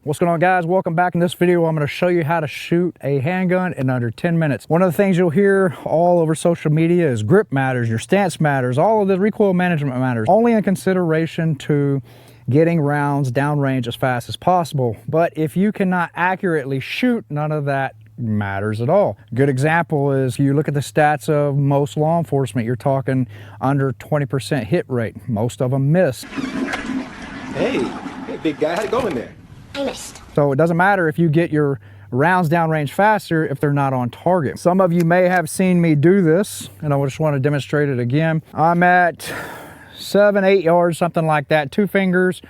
What's going on, guys? Welcome back. In this video, I'm going to show you how to shoot a handgun in under 10 minutes. One of the things you'll hear all over social media is grip matters, your stance matters, all of the recoil management matters, only in consideration to getting rounds downrange as fast as possible. But if you cannot accurately shoot, none of that matters at all. A good example is you look at the stats of most law enforcement, you're talking under 20% hit rate. Most of them miss. Hey, big guy, how'd it go in there? I missed. So it doesn't matter if you get your rounds downrange faster if they're not on target. Some of you may have seen me do this, and I just want to demonstrate it again. I'm at 7-8 yards, something like that, 2 fingers,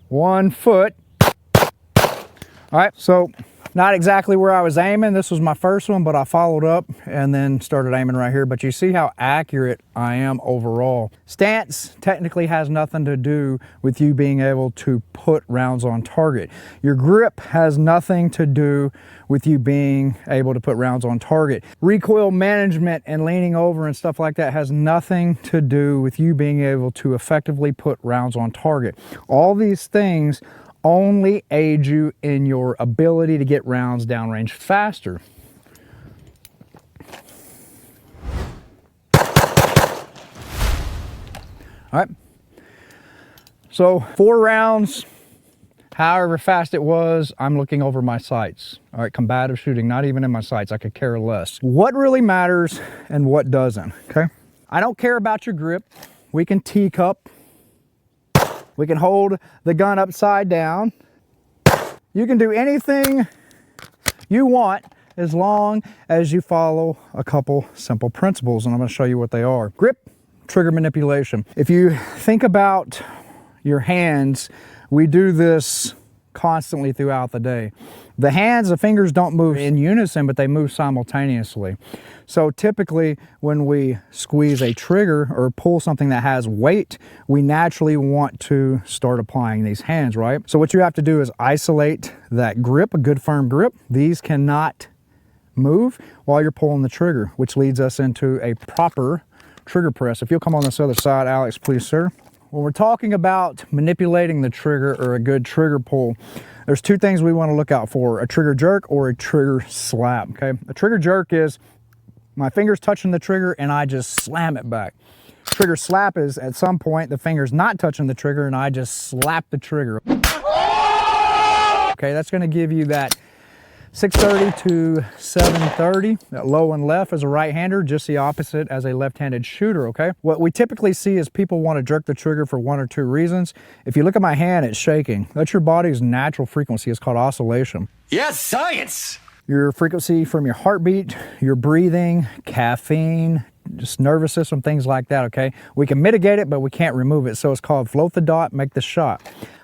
1 foot. All right, so not exactly where I was aiming. This was my first one, but I followed up and then started aiming right here. But you see how accurate I am overall. Stance technically has nothing to do with you being able to put rounds on target. Your grip has nothing to do with you being able to put rounds on target. Recoil management and leaning over and stuff like that has nothing to do with you being able to effectively put rounds on target. All these things only aid you in your ability to get rounds downrange faster. All right, so 4 rounds, however fast it was, I'm looking over my sights. All right, combative shooting, not even in my sights, I could care less. What really matters and what doesn't, okay? I don't care about your grip. We can teacup. We can hold the gun upside down. You can do anything you want as long as you follow a couple simple principles, and I'm going to show you what they are. Grip, trigger manipulation. If you think about your hands, we do this constantly throughout the day. The hands, the fingers don't move in unison, but they move simultaneously. So typically when we squeeze a trigger or pull something that has weight, we naturally want to start applying these hands, right? So what you have to do is isolate that grip, a good firm grip. These cannot move while you're pulling the trigger, which leads us into a proper trigger press. If you'll come on this other side, Alex, please, sir. When we're talking about manipulating the trigger or a good trigger pull, there's 2 things we want to look out for: a trigger jerk or a trigger slap, okay? A trigger jerk is my finger's touching the trigger and I just slam it back. Trigger slap is at some point the finger's not touching the trigger and I just slap the trigger. Okay, that's going to give you that 630 to 730. That low and left as a right-hander, just the opposite as a left-handed shooter, okay? What we typically see is people want to jerk the trigger for 1 or 2 reasons. If you look at my hand, it's shaking. That's your body's natural frequency. It's called oscillation. Yes, science! Your frequency from your heartbeat, your breathing, caffeine, just nervous system, things like that, okay? We can mitigate it, but we can't remove it. So it's called float the dot, make the shot.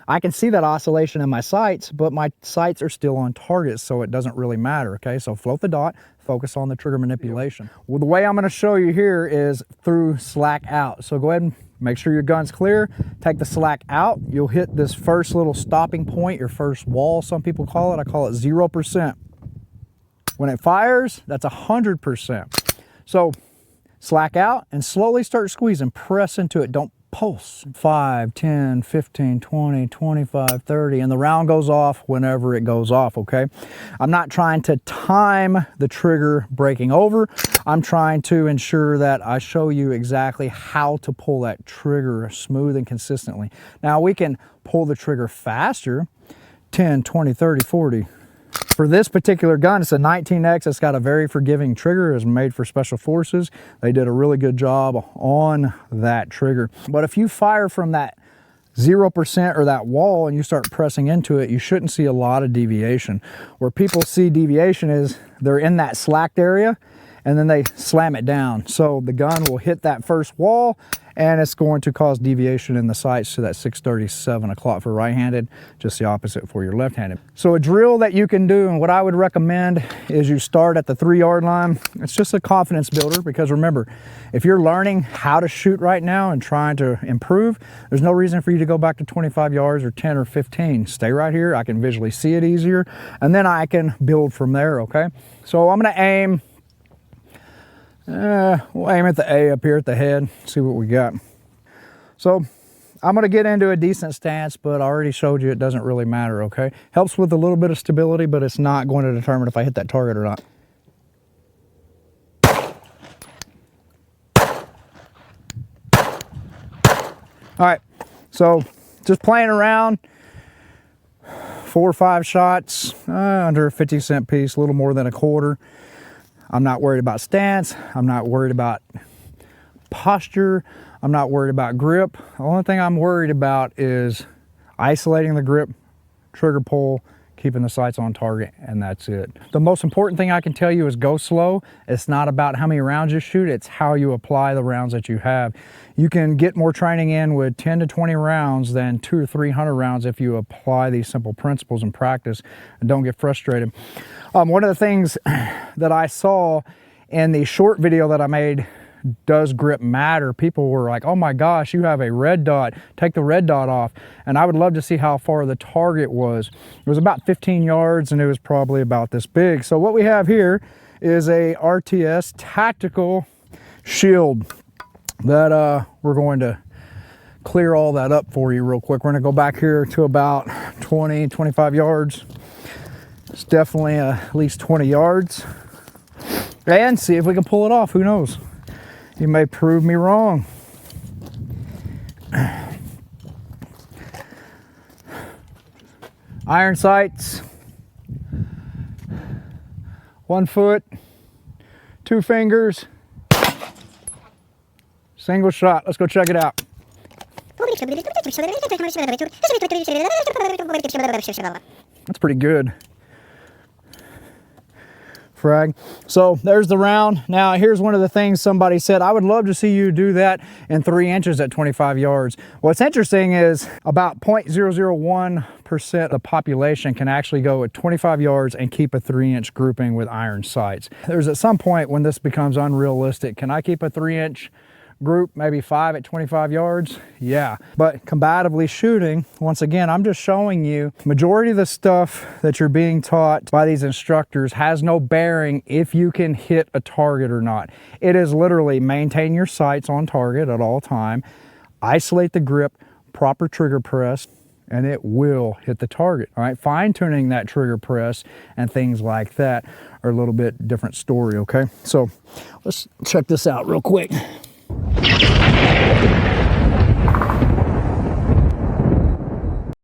I can see that oscillation in my sights, but my sights are still on target, so it doesn't really matter, okay? So float the dot, focus on the trigger manipulation. Well, the way I'm gonna show you here is through slack out. So go ahead and make sure your gun's clear, take the slack out. You'll hit this first little stopping point, your first wall, some people call it. I call it 0%. When it fires, that's 100%. So slack out and slowly start squeezing, press into it, don't pulse. 5, 10, 15, 20, 25, 30, and the round goes off whenever it goes off, okay? I'm not trying to time the trigger breaking over. I'm trying to ensure that I show you exactly how to pull that trigger smooth and consistently. Now we can pull the trigger faster, 10, 20, 30, 40. For this particular gun, it's a 19X. It's got a very forgiving trigger. It's made for special forces. They did a really good job on that trigger. But if you fire from that 0% or that wall and you start pressing into it, you shouldn't see a lot of deviation. Where people see deviation is they're in that slacked area and then they slam it down. So the gun will hit that first wall and it's going to cause deviation in the sights to that 6:30, 7 o'clock for right-handed, just the opposite for your left-handed. So a drill that you can do, and what I would recommend, is you start at the 3-yard line. It's just a confidence builder, because remember, if you're learning how to shoot right now and trying to improve, there's no reason for you to go back to 25 yards or 10 or 15. Stay right here. I can visually see it easier, and then I can build from there, okay? So I'm gonna aim. We'll aim at the A up here at the head, see what we got. So I'm gonna get into a decent stance, but I already showed you it doesn't really matter, okay? Helps with a little bit of stability, but it's not going to determine if I hit that target or not. All right, so just playing around, 4 or 5 shots, under a 50-cent piece, a little more than a quarter. I'm not worried about stance. I'm not worried about posture. I'm not worried about grip. The only thing I'm worried about is isolating the grip, trigger pull, keeping the sights on target, and that's it. The most important thing I can tell you is go slow. It's not about how many rounds you shoot, it's how you apply the rounds that you have. You can get more training in with 10 to 20 rounds than 200 or 300 rounds if you apply these simple principles in practice and don't get frustrated. One of the things that I saw in the short video that I made, does grip matter? People were like, oh my gosh, you have a red dot, take the red dot off. And I would love to see how far the target was. It was about 15 yards and it was probably about this big. So what we have here is a RTS tactical shield that we're going to clear all that up for you real quick. We're gonna go back here to about 20, 25 yards. It's definitely at least 20 yards and see if we can pull it off. Who knows? You may prove me wrong. Iron sights, 1 foot, 2 fingers, single shot. Let's go check it out. That's pretty good. Frag. So there's the round. Now here's one of the things somebody said, I would love to see you do that in 3 inches at 25 yards. What's interesting is about 0.001% of the population can actually go at 25 yards and keep a 3-inch grouping with iron sights. There's at some point when this becomes unrealistic. Can I keep a 3-inch group, maybe 5 at 25 yards? Yeah, but combatively shooting, once again, I'm just showing you majority of the stuff that you're being taught by these instructors has no bearing if you can hit a target or not. It is literally maintain your sights on target at all time, isolate the grip, proper trigger press, and it will hit the target. All right, fine-tuning that trigger press and things like that are a little bit different story, okay? So let's check this out real quick.